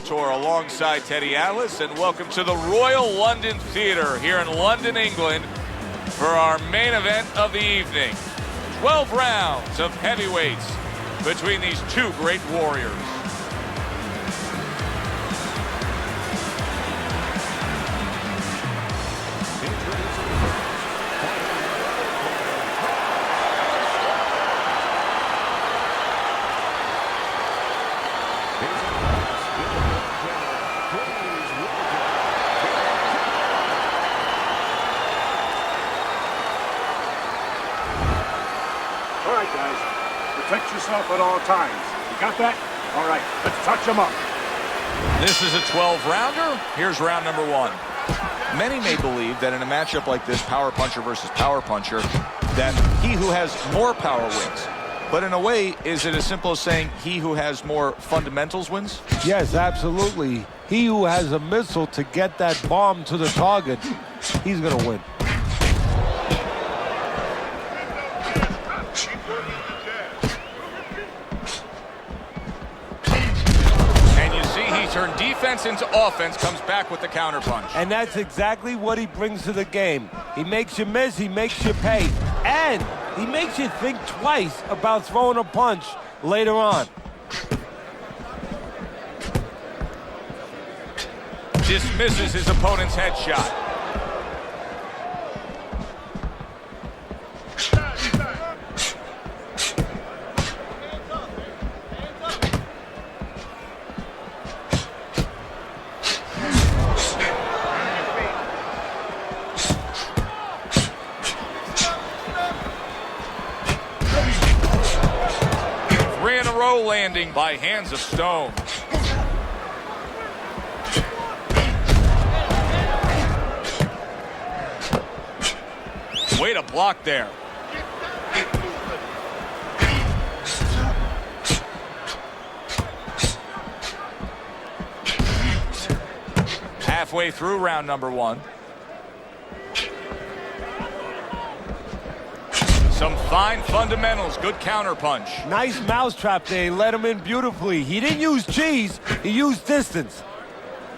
Tour alongside Teddy Atlas, and welcome to the Royal London Theatre here in London, England, for our main event of the evening. 12 rounds of heavyweights between these two great warriors. Protect yourself at all times. You got that? All right, let's touch them up. This is a 12-rounder. Here's round number one. Many may believe that in a matchup like this, power puncher versus power puncher, that he who has more power wins. But in a way, is it as simple as saying he who has more fundamentals wins? Yes, absolutely. He who has a missile to get that bomb to the target, he's going to win. Turn defense into offense, comes back with the counterpunch. And that's exactly what he brings to the game. He makes you miss, he makes you pay, and he makes you think twice about throwing a punch later on. Dismisses his opponent's headshot. Landing by hands of stone. Way to block there. Halfway through round number one. Some fine fundamentals, good counterpunch. Nice mousetrap there, he let him in beautifully. He didn't use cheese, he used distance.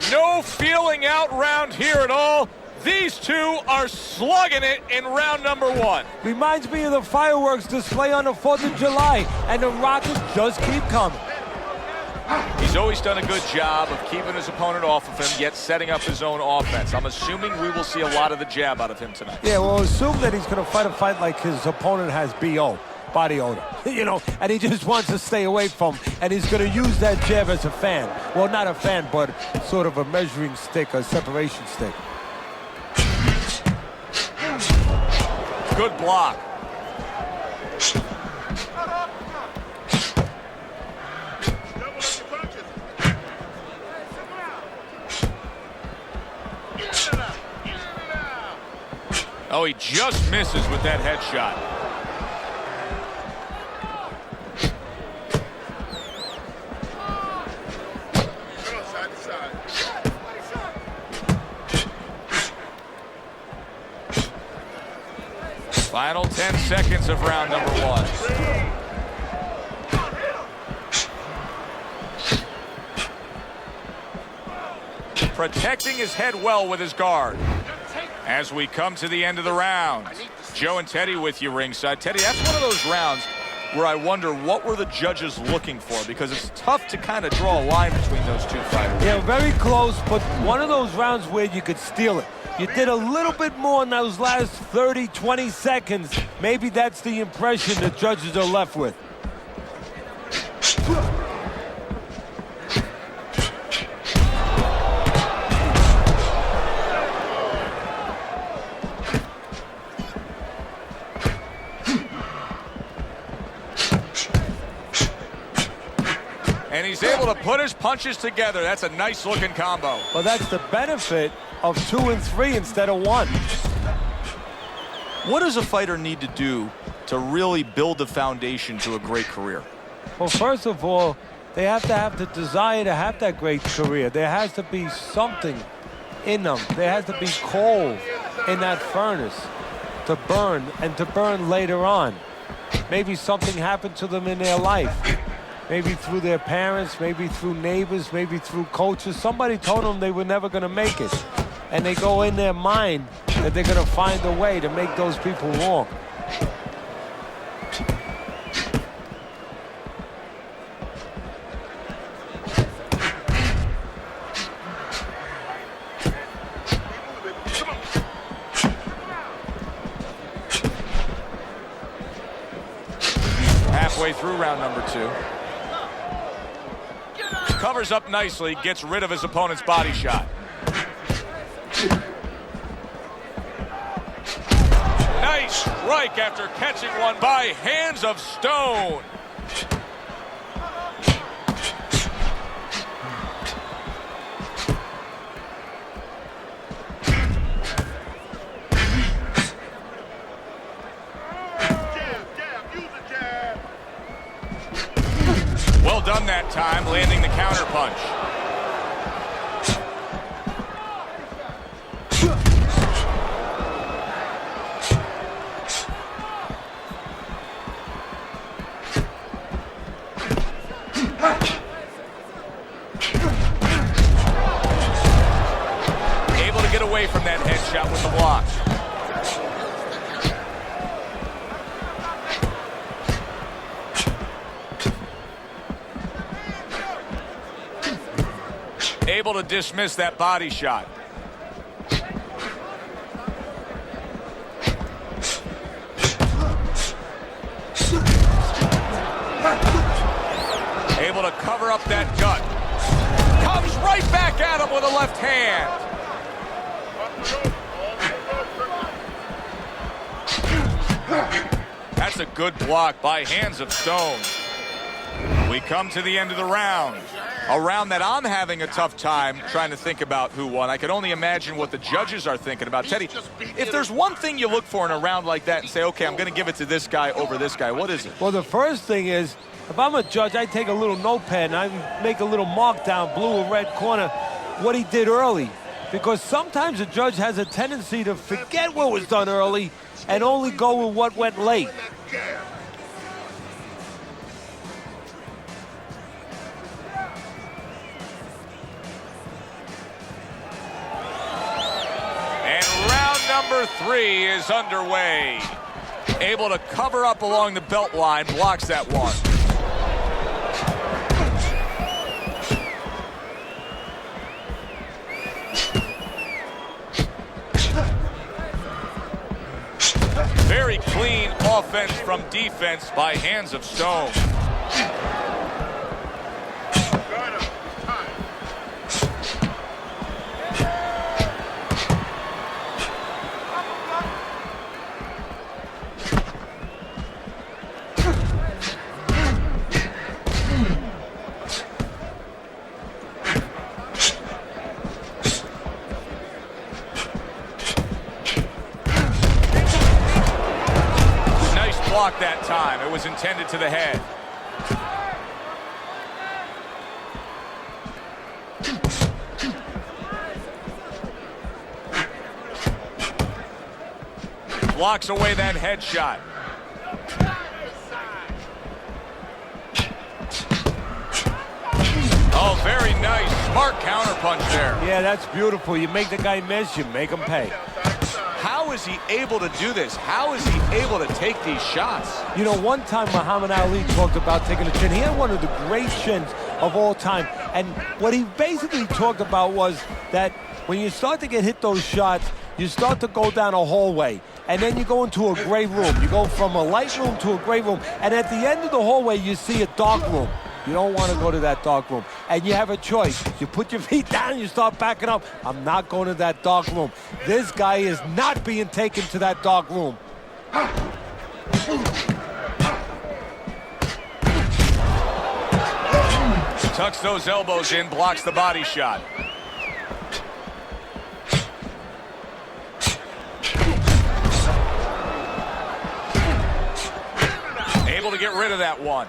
No feeling out round here at all. These two are slugging it in round number one. Reminds me of the fireworks display on the 4th of July, and the rockets just keep coming. He's always done a good job of keeping his opponent off of him, yet setting up his own offense. I'm assuming we will see a lot of the jab out of him tonight. Yeah, well, assume that he's going to fight a fight like his opponent has BO, body odor, you know, and he just wants to stay away from, and he's going to use that jab as a fan. Well, not a fan, but sort of a measuring stick, a separation stick. Good block. Oh, he just misses with that headshot. Final 10 seconds of round number one. Protecting his head well with his guard. As we come to the end of the round, Joe and Teddy with you ringside. Teddy, that's one of those rounds where I wonder what were the judges looking for, because it's tough to kind of draw a line between those two fighters. Yeah, very close, but one of those rounds where you could steal it. You did a little bit more in those last 30, 20 seconds. Maybe that's the impression the judges are left with. And he's able to put his punches together. That's a nice looking combo. Well, that's the benefit of 2 and 3 instead of 1. What does a fighter need to do to really build the foundation to a great career? Well, first of all, they have to have the desire to have that great career. There has to be something in them. There has to be coal in that furnace to burn, and to burn later on. Maybe something happened to them in their life. maybe through their parents, maybe through neighbors, maybe through coaches. Somebody told them they were never going to make it. And they go in their mind that they're going to find a way to make those people wrong. Halfway through round number 2. Covers up nicely, gets rid of his opponent's body shot. Nice strike after catching one by hands of stone. Well done that time, landing the counter punch. Able to get away from that headshot with the block. Able to dismiss that body shot. Able to cover up that gut. Comes right back at him with a left hand. That's a good block by hands of stone. We come to the end of the round. A round that I'm having a tough time trying to think about who won. I can only imagine what the judges are thinking about. Teddy, if there's one thing you look for in a round like that and say, okay, I'm going to give it to this guy over this guy, what is it? Well, the first thing is, if I'm a judge, I take a little notepad and I make a little mark down, blue or red corner, what he did early. Because sometimes a judge has a tendency to forget what was done early and only go with what went late. Number 3 is underway. Able to cover up along the belt line, blocks that one. Very clean offense from defense by hands of stone. That time. It was intended to the head. Blocks away that headshot. Oh, very nice. Smart counterpunch there. Yeah, that's beautiful. You make the guy miss, you make him pay. How is he able to do this? How is he able to take these shots? You know, one time Muhammad Ali talked about taking a chin. He had one of the great chins of all time. And what he basically talked about was that when you start to get hit those shots, you start to go down a hallway. And then you go into a gray room. You go from a light room to a gray room. And at the end of the hallway, you see a dark room. You don't want to go to that dark room. And you have a choice. You put your feet down and you start backing up. I'm not going to that dark room. This guy is not being taken to that dark room. Tucks those elbows in, blocks the body shot. Able to get rid of that one.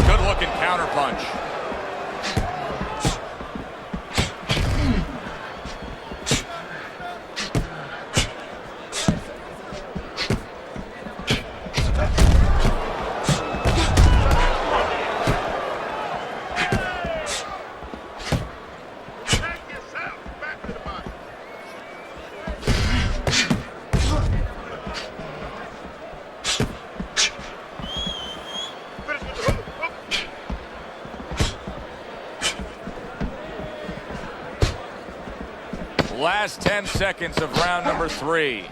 Good-looking counterpunch. Last 10 seconds of round number 3.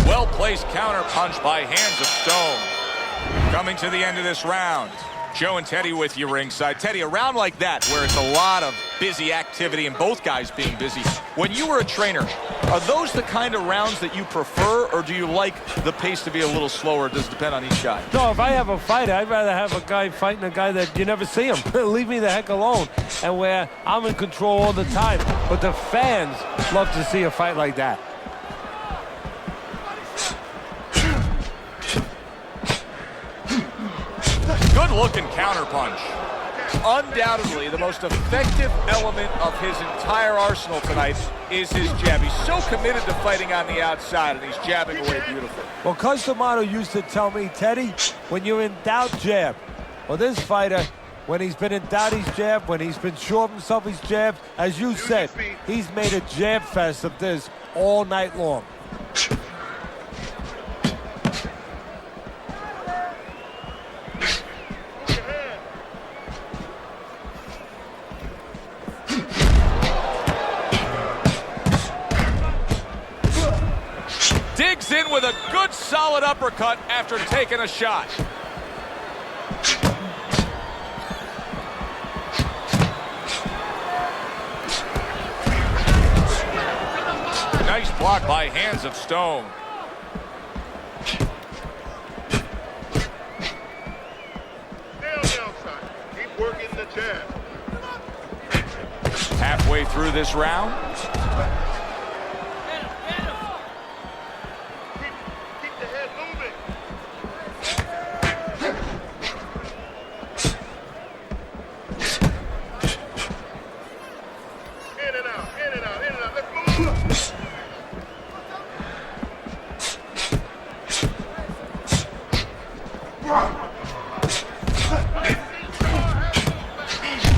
Well-placed counter punch by Hands of Stone. Coming to the end of this round. Joe and Teddy with you ringside. Teddy, a round like that where it's a lot of busy activity and both guys being busy. When you were a trainer, are those the kind of rounds that you prefer, or do you like the pace to be a little slower? It does depend on each guy. No, if I have a fighter, I'd rather have a guy fighting a guy that you never see him. Leave me the heck alone. And where I'm in control all the time. But the fans love to see a fight like that. Good-looking counterpunch. Undoubtedly, the most effective element of his entire arsenal tonight is his jab. He's so committed to fighting on the outside, and he's jabbing away beautifully. Well, Coach D'Amato used to tell me, Teddy, when you're in doubt, jab. Well, this fighter, when he's been in doubt, he's jabbed. When he's been sure of himself, he's jabbed. As you said, he's made a jab fest of this all night long. Digs in with a good solid uppercut after taking a shot. Nice block by Hands of Stone. Keep working the jab. Halfway through this round.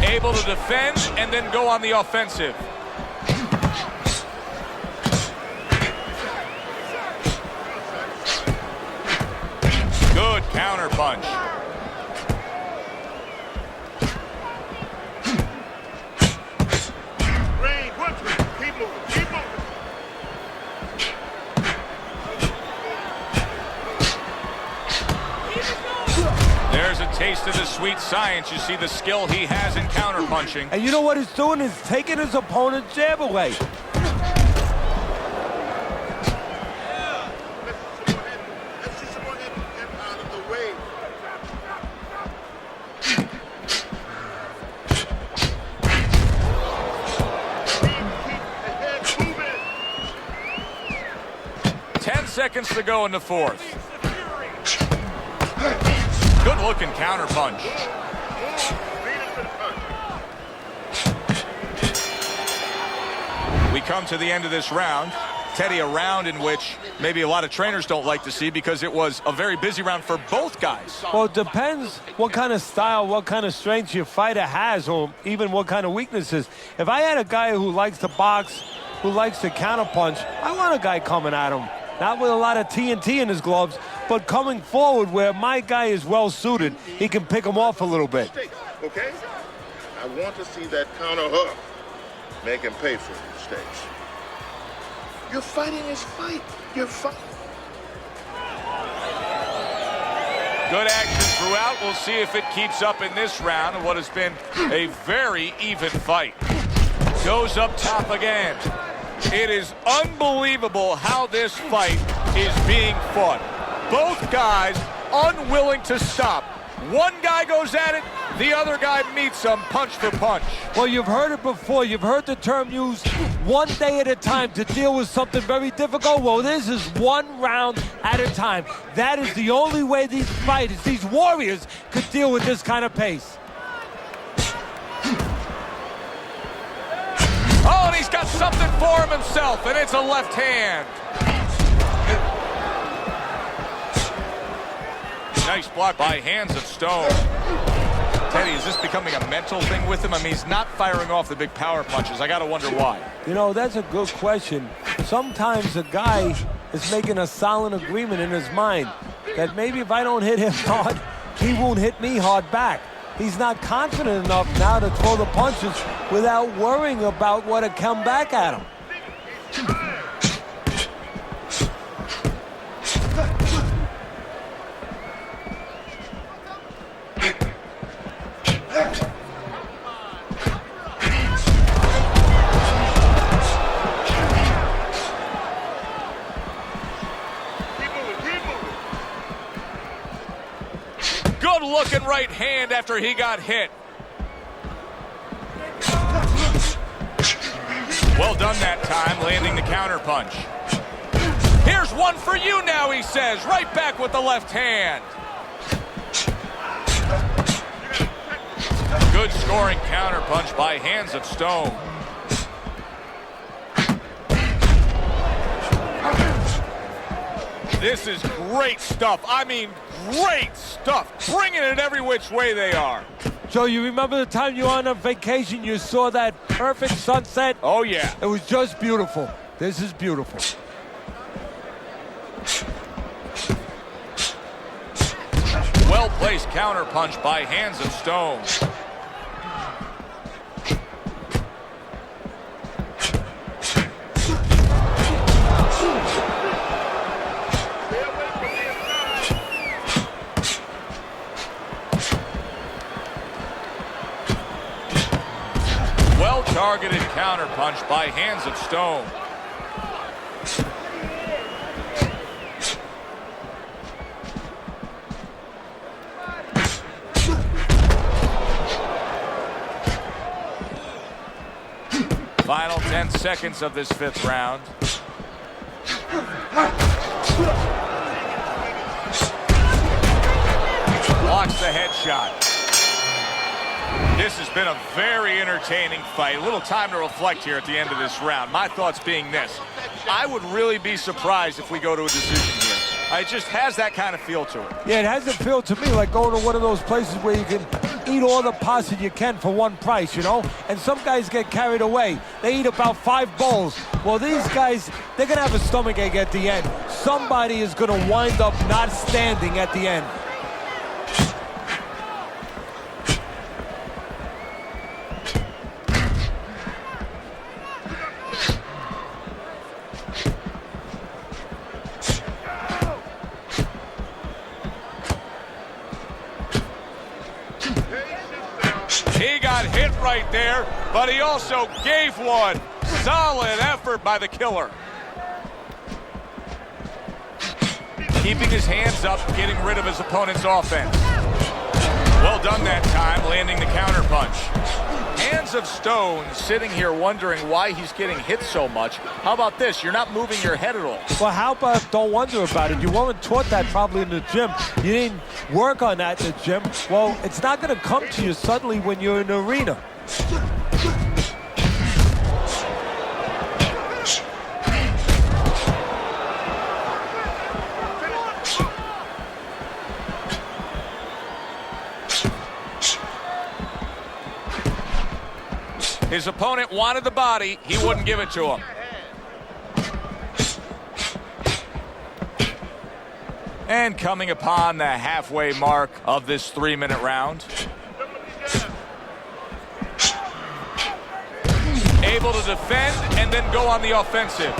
Able to defend and then go on the offensive. Good counter punch. Keep moving, keep moving. There's a taste of the sweet science. You see the skill he has in counterpunching. And you know what he's doing is taking his opponent's jab away. Let's see someone get out of the way. Keep the head moving. 10 seconds to go in the fourth. Good looking counter punch. We come to the end of this round. Teddy, a round in which maybe a lot of trainers don't like to see because it was a very busy round for both guys. Well, it depends what kind of style, what kind of strength your fighter has, or even what kind of weaknesses. If I had a guy who likes to box, who likes to counterpunch, I want a guy coming at him. Not with a lot of TNT in his gloves, but coming forward where my guy is well suited, he can pick him off a little bit. Okay? I want to see that counter hook. Make him pay for his mistakes. You're fighting his fight. You're fighting. Good action throughout. We'll see if it keeps up in this round of what has been a very even fight. Goes up top again. It is unbelievable how this fight is being fought. Both guys unwilling to stop. One guy goes at it, the other guy meets him punch for punch. Well, you've heard it before. You've heard the term used, one day at a time to deal with something very difficult. Well, this is one round at a time. That is the only way these fighters, these warriors, could deal with this kind of pace. Oh, and he's got something for him himself, and it's a left hand. Nice block by Hands of Stone. Teddy, is this becoming a mental thing with him? I mean, he's not firing off the big power punches. I got to wonder why. You know, that's a good question. Sometimes a guy is making a solid agreement in his mind that maybe if I don't hit him hard, he won't hit me hard back. he's not confident enough now to throw the punches without worrying about what had come back at him. Good looking right hand after he got hit. Well done that time, landing the counter punch. Here's one for you now, he says, right back with the left hand. Good scoring counter punch by Hands of Stone. This is great stuff. I mean, great stuff. Bringing it every which way they are. Joe, you remember the time you were on a vacation, you saw that perfect sunset? Oh, yeah. It was just beautiful. This is beautiful. Well-placed counter punch by Hands of Stone. Well-targeted counter punch by Hands of Stone. Final 10 seconds of this fifth round. Blocks the headshot. This has been a very entertaining fight. A little time to reflect here at the end of this round. My thoughts being this. I would really be surprised if we go to a decision here. It just has that kind of feel to it. Yeah, it has a feel to me like going to one of those places where you can eat all the pasta you can for one price, you know? And some guys get carried away. They eat about 5 bowls. Well, these guys, they're going to have a stomachache at the end. Somebody is going to wind up not standing at the end. He got hit right there, but he also gave one. Solid effort by the killer. Keeping his hands up, getting rid of his opponent's offense. Well done that time, landing the counter punch. Hands of Stone sitting here wondering why he's getting hit so much. How about this? You're not moving your head at all. Well, how about don't wonder about it? You weren't taught that probably in the gym. You didn't work on that in the gym. Well, it's not going to come to you suddenly when you're in the arena. His opponent wanted the body. He wouldn't give it to him. And coming upon the halfway mark of this 3-minute round. Able to defend and then go on the offensive.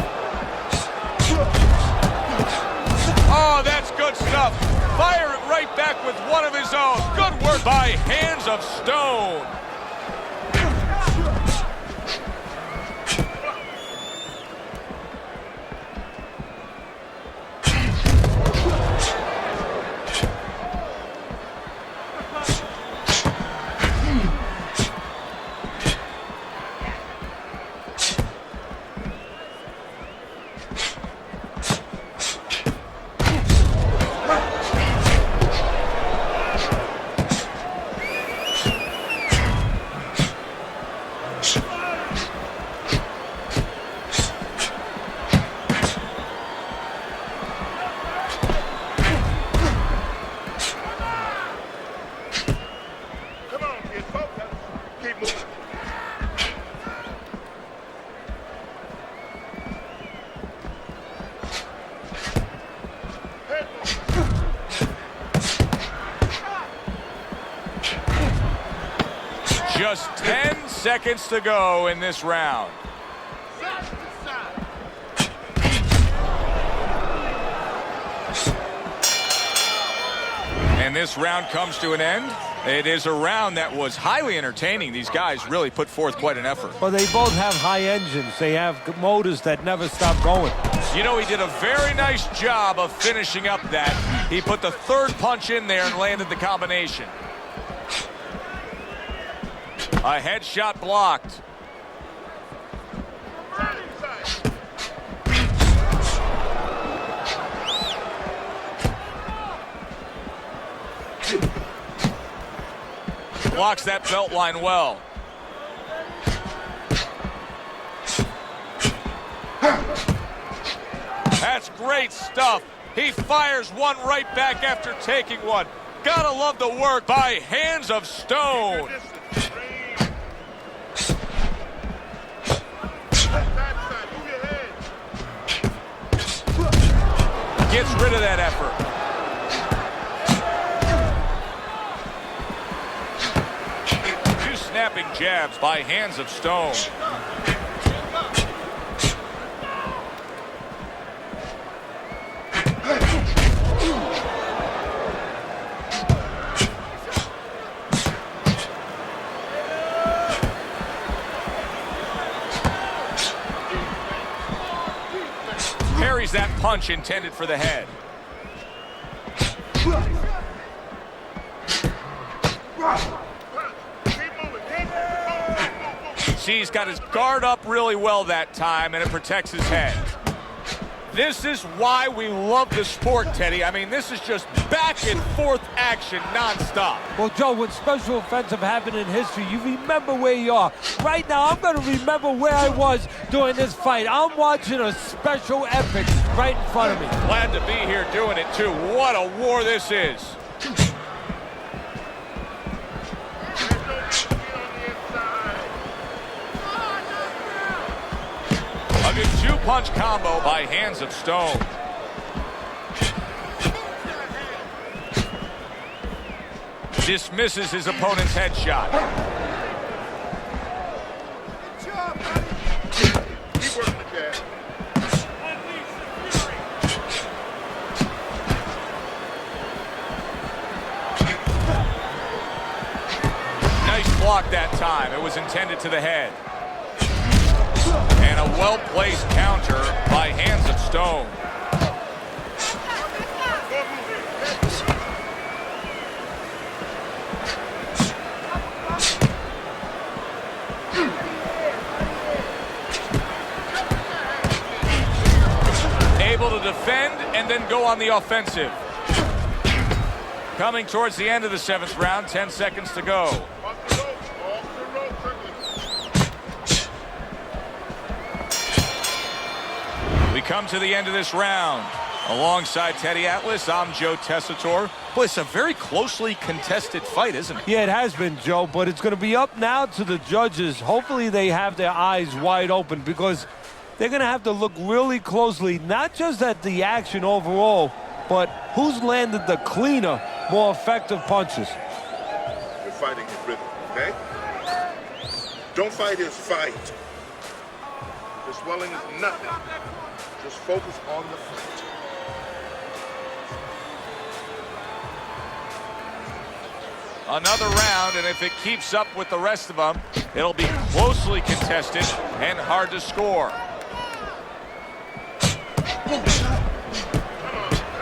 Oh, that's good stuff. Fire it right back with one of his own. Good work by Hands of Stone. Just 10 seconds to go in this round. And this round comes to an end. It is a round that was highly entertaining. These guys really put forth quite an effort. Well, they both have high engines. They have motors that never stop going. You know, he did a very nice job of finishing up that. He put the third punch in there and landed the combination. A headshot blocked. Blocks that belt line well. That's great stuff. He fires one right back after taking one. Gotta love the work by Hands of Stone. Gets rid of that effort. Snapping jabs by Hands of Stone. Parries that punch intended for the head. See, he's got his guard up really well that time, and it protects his head. This is why we love the sport, Teddy. I mean, this is just back and forth action nonstop. Well, Joe, when special events have happened in history, you remember where you are. Right now, I'm going to remember where I was during this fight. I'm watching a special epic right in front of me. Glad to be here doing it, too. What a war this is. A good two-punch combo by Hands of Stone. Dismisses his opponent's headshot. Keep working the jab. Nice block that time. It was intended to the head. And a well-placed counter by Hands of Stone. Able to defend and then go on the offensive. Coming towards the end of the 7th round, 10 seconds to go. We come to the end of this round. Alongside Teddy Atlas, I'm Joe Tessitore. Boy, it's a very closely contested fight, isn't it? Yeah, it has been, Joe, but it's going to be up now to the judges. Hopefully they have their eyes wide open because they're going to have to look really closely, not just at the action overall, but who's landed the cleaner, more effective punches. You're fighting his rhythm, okay? Don't fight his fight. The swelling is nothing. Just focus on the fight. Another round, and if it keeps up with the rest of them, it'll be closely contested and hard to score. Come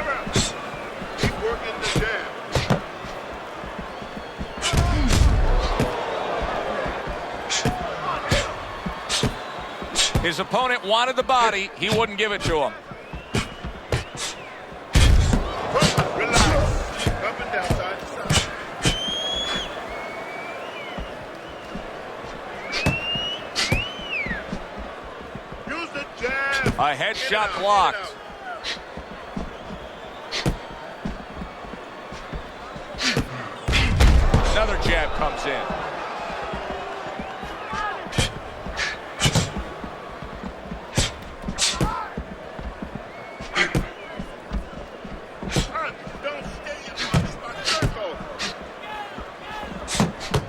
on. Keep working the jab. His opponent wanted the body. He wouldn't give it to him. Relax. Up and down, side to side. Use the jab. A headshot blocked. Another jab comes in.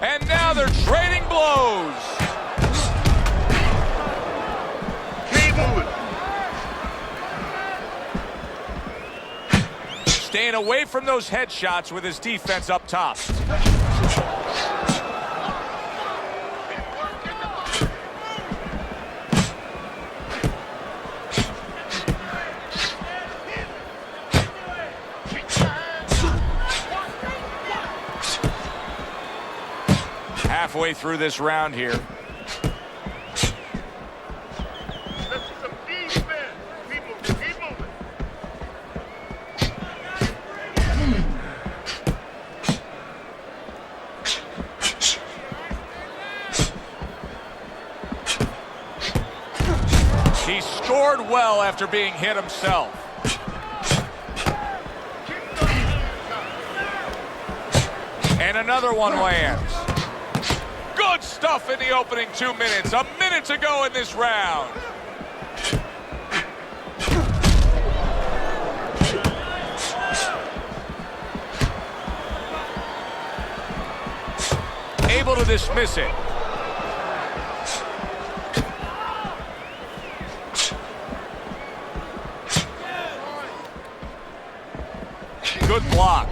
And now they're trading blows. Staying away from those headshots with his defense up top. Halfway through this round here. He scored well after being hit himself. And another one lands. Good stuff in the opening 2 minutes. A minute to go in this round. Able to dismiss it. Good block.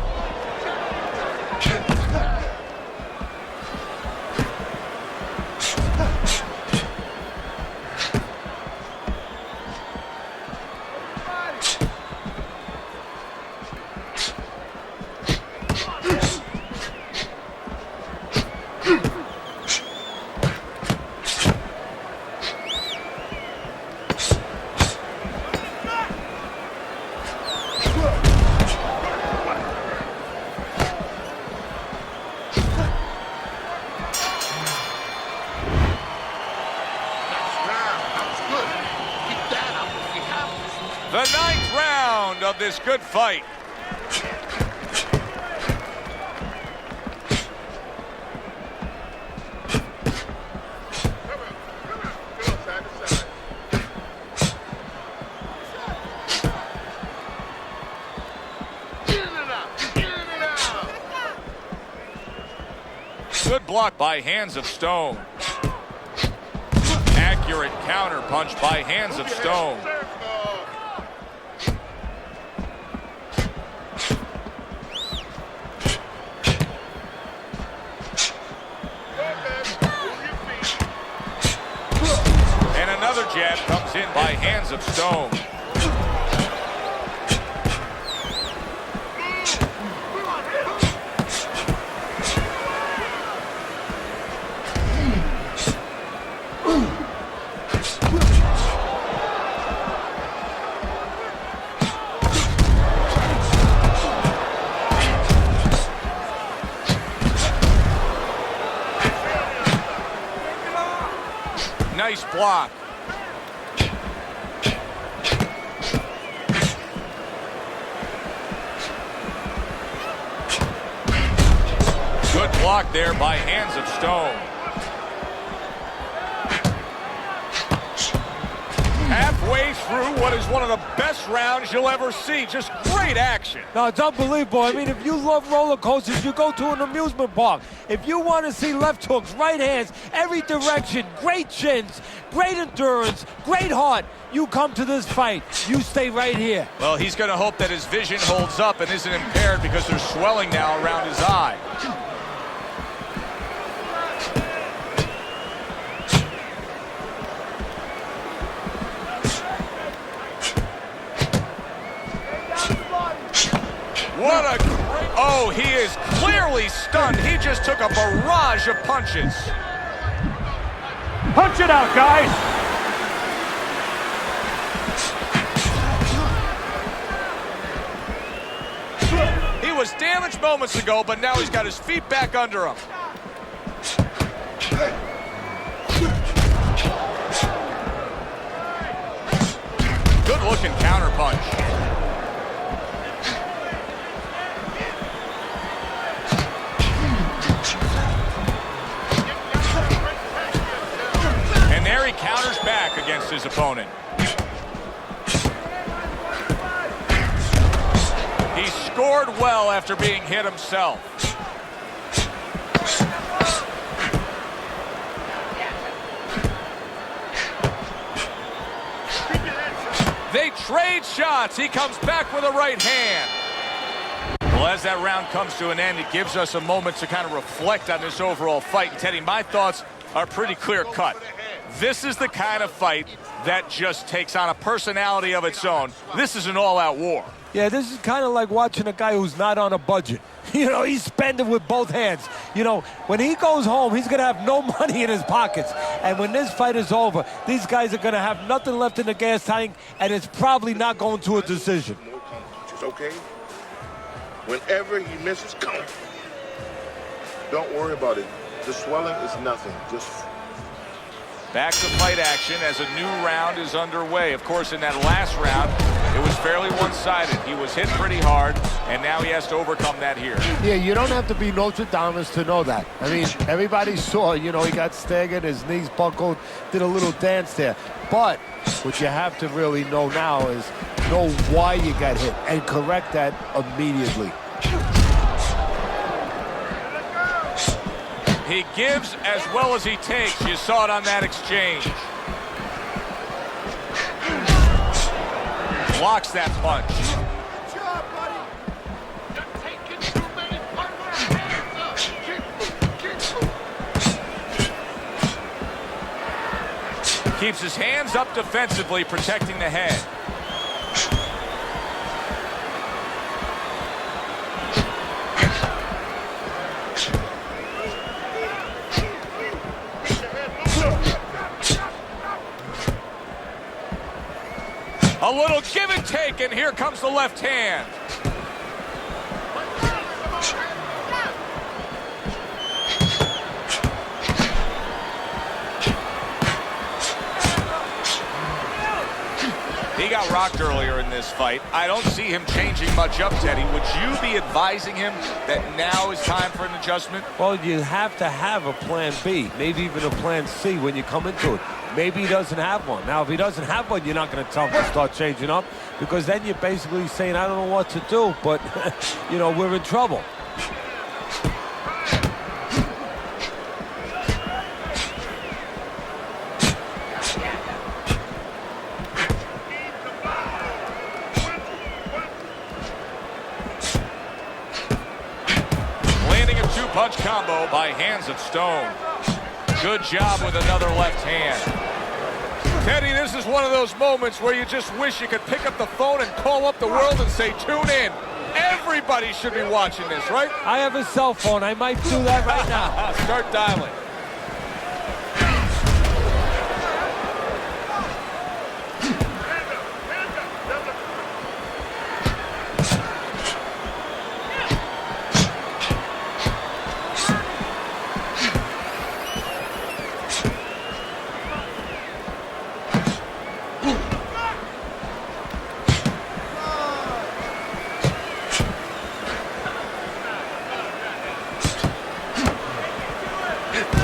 The 9th round of this good fight. Good block by Hands of Stone. Accurate counter punch by Hands of Stone. And another jab comes in by Hands of Stone. Nice block. Good block there by Hands of Stone. Halfway through what is one of the best rounds you'll ever see. Just great action. No, it's unbelievable. I mean, if you love roller coasters, you go to an amusement park. If you want to see left hooks, right hands, every direction, great chins, great endurance, great heart, you come to this fight. You stay right here. Well, he's going to hope that his vision holds up and isn't impaired because there's swelling now around his eye. What a great... Oh, he is clearly stunned. He just took a barrage of punches. Punch it out, guys. He was damaged moments ago, but now he's got his feet back under him. Good looking counter punch. And there he counters back against his opponent. He scored well after being hit himself. They trade shots. He comes back with a right hand. Well, as that round comes to an end, it gives us a moment to kind of reflect on this overall fight. Teddy, my thoughts are pretty clear-cut. This is the kind of fight that just takes on a personality of its own. This is an all-out war. Yeah, this is kind of like watching a guy who's not on a budget. You know, he's spending with both hands. You know, when he goes home, he's going to have no money in his pockets. And when this fight is over, these guys are going to have nothing left in the gas tank, and it's probably not going to a decision. Okay? Whenever he misses, come on. Don't worry about it. The swelling is nothing. Just back to fight action as a new round is underway. Of course, in that last round, it was fairly one-sided. He was hit pretty hard, and now he has to overcome that here. Yeah, you don't have to be Notre Dame to know that. I mean, everybody saw, you know, he got staggered, his knees buckled, did a little dance there. But what you have to really know now is know why you got hit and correct that immediately. He gives as well as he takes. You saw it on that exchange. Blocks that punch. Keeps his hands up defensively, protecting the head. A little give and take, and here comes the left hand. He got rocked earlier in this fight. I don't see him changing much up, Teddy. Would you be advising him that now is time for an adjustment? Well, you have to have a plan B, maybe even a plan C when you come into it. Maybe he doesn't have one. Now, if he doesn't have one, you're not going to tell him to start changing up, because then you're basically saying, I don't know what to do, but, you know, we're in trouble. Landing a two-punch combo by hands of stone. Good job with another left hand. Teddy, this is one of those moments where you just wish you could pick up the phone and call up the world and say, tune in. Everybody should be watching this, right? I have a cell phone. I might do that right now. Start dialing.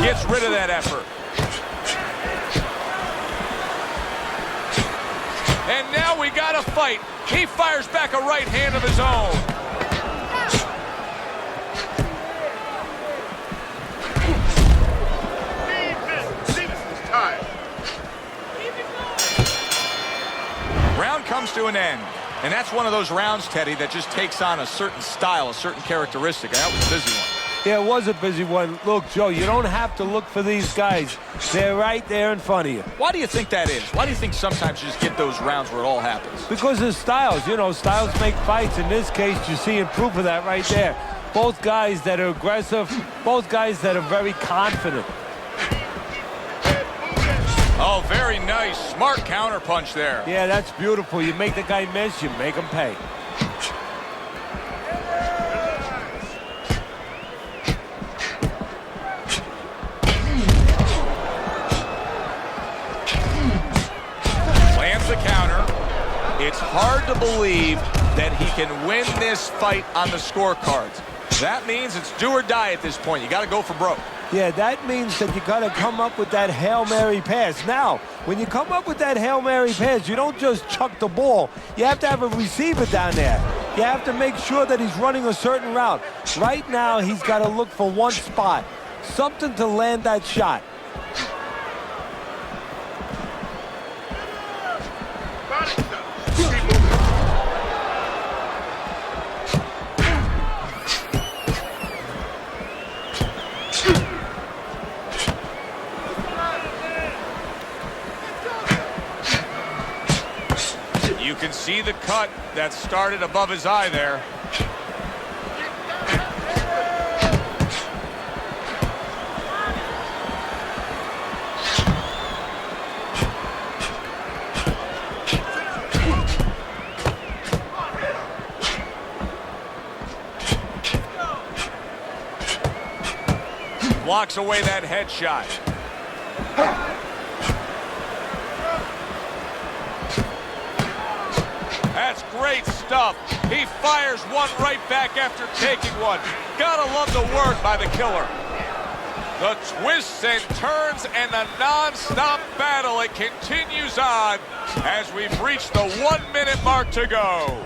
Gets rid of that effort. And now we got a fight. He fires back a right hand of his own. Round comes to an end. And that's one of those rounds, Teddy, that just takes on a certain style, a certain characteristic. And that was a busy one. Yeah, it was a busy one. Look, Joe, you don't have to look for these guys. They're right there in front of you. Why do you think that is? Why do you think sometimes you just get those rounds where it all happens? Because of styles. You know, styles make fights. In this case, you're seeing proof of that right there. Both guys that are aggressive, both guys that are very confident. Oh, very nice. Smart counterpunch there. Yeah, that's beautiful. You make the guy miss, you make him pay. Lands the counter. It's hard to believe that he can win this fight on the scorecards. That means it's do or die at this point. You got to go for broke. Yeah, that means that you got to come up with that Hail Mary pass. Now, when you come up with that Hail Mary pass, you don't just chuck the ball. You have to have a receiver down there. You have to make sure that he's running a certain route. Right now, he's got to look for one spot, something to land that shot. You can see the cut that started above his eye there. Blocks away that headshot. That's great stuff. He fires one right back after taking one. Gotta love the work by the killer. The twists and turns and the non-stop battle, it continues on as we've reached the 1 minute mark to go.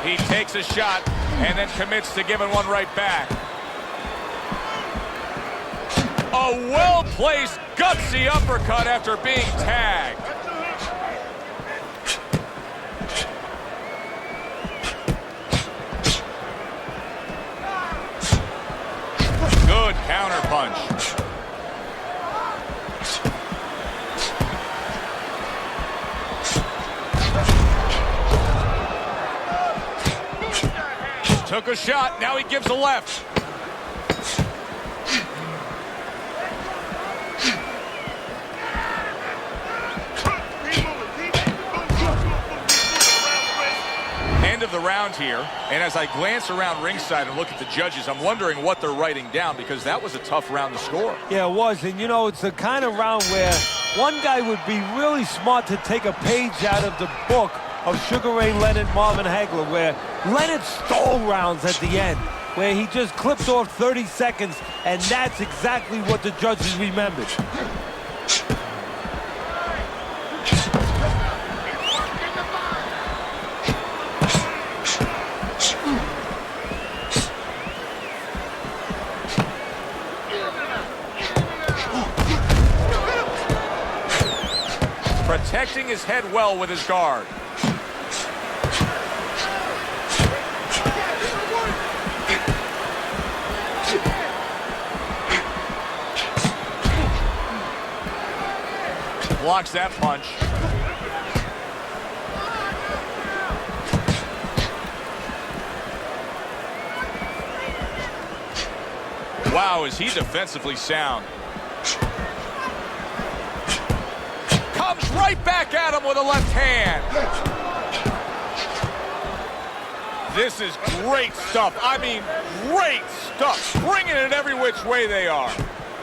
He takes a shot and then commits to giving one right back. A well-placed, gutsy uppercut after being tagged. Good counter punch. Took a shot, now he gives a left. End of the round here, and as I glance around ringside and look at the judges, I'm wondering what they're writing down, because that was a tough round to score. Yeah, it was, and you know, it's the kind of round where one guy would be really smart to take a page out of the book of Sugar Ray Leonard, Marvin Hagler, where Leonard stole rounds at the end, where he just clipped off 30 seconds, and that's exactly what the judges remembered. Protecting his head well with his guard. Blocks that punch. Wow, is he defensively sound. Comes right back at him with a left hand. This is great stuff. I mean, great stuff. Bringing it every which way they are.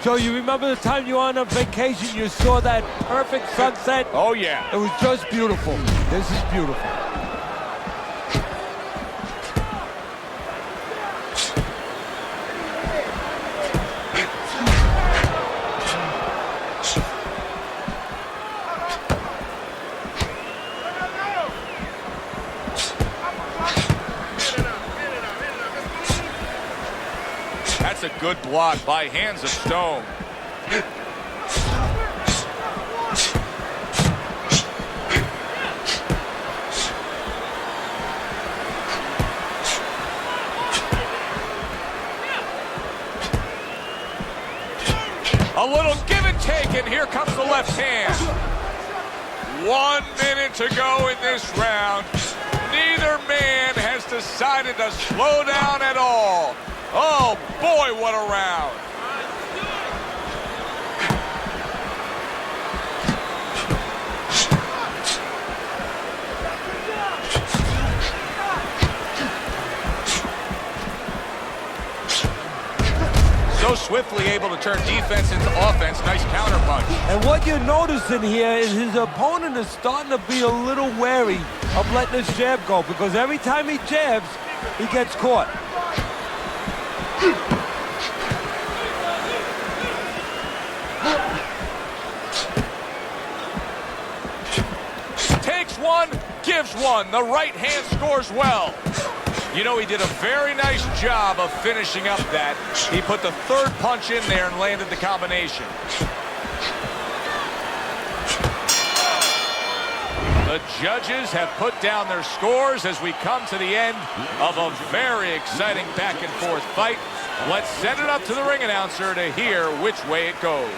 Joe, you remember the time you were on a vacation, you saw that perfect sunset? Oh, yeah. It was just beautiful. This is beautiful. That's a good block by Hands of Stone. A little give and take, and here comes the left hand. 1 minute to go in this round. Neither man has decided to slow down at all. Oh, boy, what a round. So swiftly able to turn defense into offense. Nice counter punch. And what you're noticing here is his opponent is starting to be a little wary of letting his jab go, because every time he jabs, he gets caught. Takes one, gives one. The right hand scores well. You know, he did a very nice job of finishing up that. He put the third punch in there and landed the combination. The judges have put down their scores as we come to the end of a very exciting back and forth fight. Let's send it up to the ring announcer to hear which way it goes.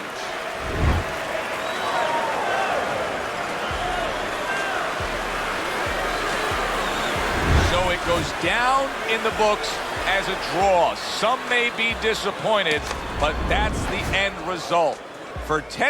So it goes down in the books as a draw. Some may be disappointed, but that's the end result. For Teddy.